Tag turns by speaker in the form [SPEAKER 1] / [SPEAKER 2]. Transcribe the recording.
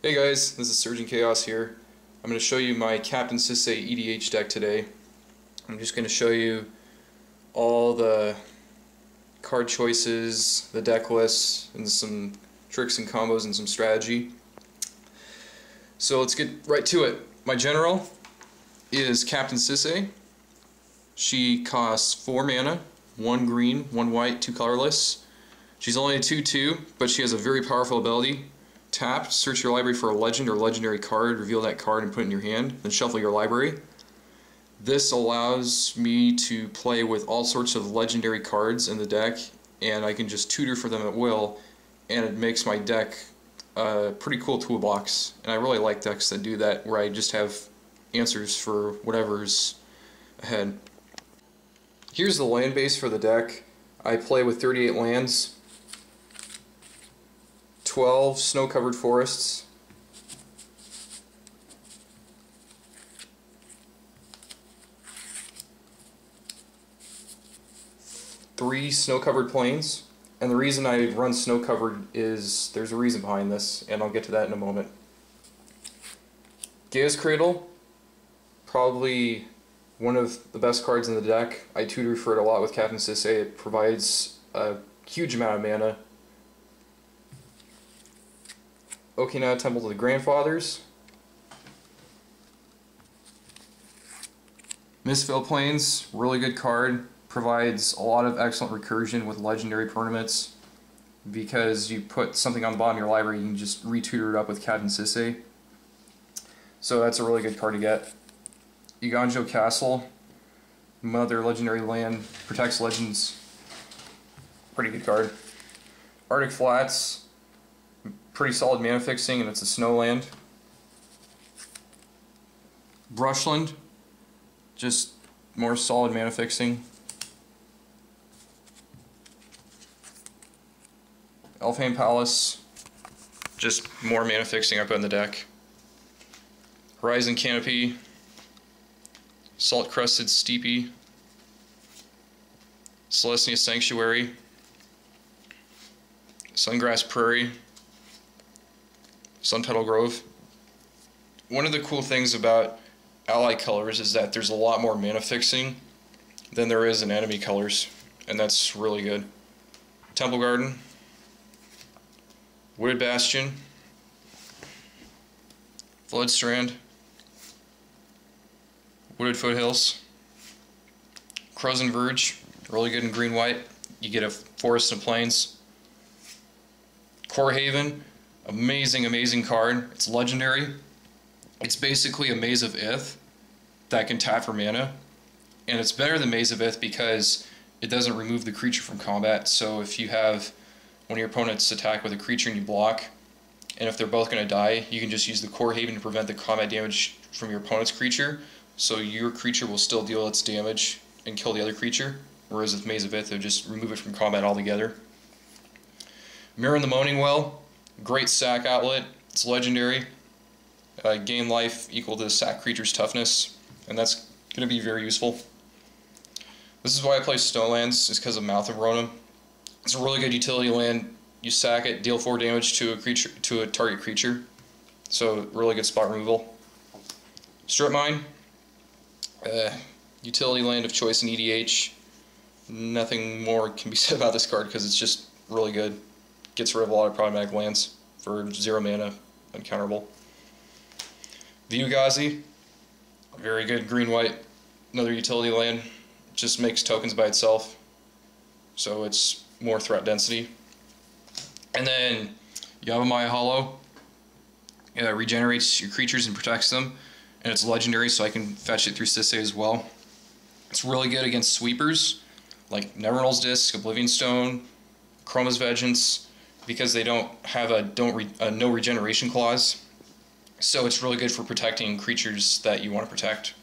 [SPEAKER 1] Hey guys, this is Surgeon Chaos here. I'm going to show you my Captain Sisay EDH deck today. I'm just going to show you all the card choices, the deck lists, and some tricks and combos and some strategy. So let's get right to it. My general is Captain Sisay. She costs 4 mana, 1 green, 1 white, 2 colorless. She's only a 2/2, but she has a very powerful ability. Tap, search your library for a legend or legendary card, reveal that card and put it in your hand, then shuffle your library. This allows me to play with all sorts of legendary cards in the deck, and I can just tutor for them at will, and it makes my deck a pretty cool toolbox. And I really like decks that do that, where I just have answers for whatever's ahead. Here's the land base for the deck. I play with 38 lands, 12 snow-covered forests, 3 snow-covered plains, and the reason I run snow-covered is there's a reason behind this, and I'll get to that in a moment. Gaia's Cradle, probably one of the best cards in the deck. I tutor for it a lot with Captain Sisay. It provides a huge amount of mana. Okinawa Temple to the Grandfathers. Mistveil Plains, really good card. Provides a lot of excellent recursion with legendary permanents. Because you put something on the bottom of your library, you can just retutor it up with Captain Sisay. So that's a really good card to get. Iganjo Castle, another legendary land, protects legends. Pretty good card. Arctic Flats, pretty solid mana fixing, and it's a snow land. Brushland, just more solid mana fixing. Elfhame Palace, just more mana fixing I put in the deck. Horizon Canopy, Salt Crusted Steepy, Celestia Sanctuary, Sungrass Prairie, Sunpetal Grove. One of the cool things about ally colors is that there's a lot more mana fixing than there is in enemy colors, and that's really good. Temple Garden, Wooded Bastion, Floodstrand, Wooded Foothills, Crozen Verge, really good in green-white. You get a forest and plains. Core Haven, amazing card. It's legendary. It's basically a Maze of Ith that can tap for mana, and it's better than Maze of Ith because it doesn't remove the creature from combat. So if you have one of your opponents attack with a creature and you block, and if they're both going to die, you can just use the Core Haven to prevent the combat damage from your opponent's creature, so your creature will still deal its damage and kill the other creature, whereas with Maze of Ith, they'll just remove it from combat altogether. Mirror in the Moaning Well, great sack outlet. It's legendary. Gain life equal to the sack creature's toughness, and that's going to be very useful. This is why I play Snowlands, is because of Mouth of Ronan. It's a really good utility land. You sack it, deal 4 damage to a target creature. So really good spot removal. Strip Mine, utility land of choice in EDH. Nothing more can be said about this card because it's just really good. Gets rid of a lot of problematic lands for 0 mana, uncounterable. Viugazi, very good green-white, another utility land. Just makes tokens by itself, so it's more threat density. And then Yavimaya Hollow, regenerates your creatures and protects them, and it's legendary, so I can fetch it through Sisay as well. It's really good against sweepers like Nevernull's Disc, Oblivion Stone, Chroma's Vengeance, because they don't have a no regeneration clause. So it's really good for protecting creatures that you want to protect,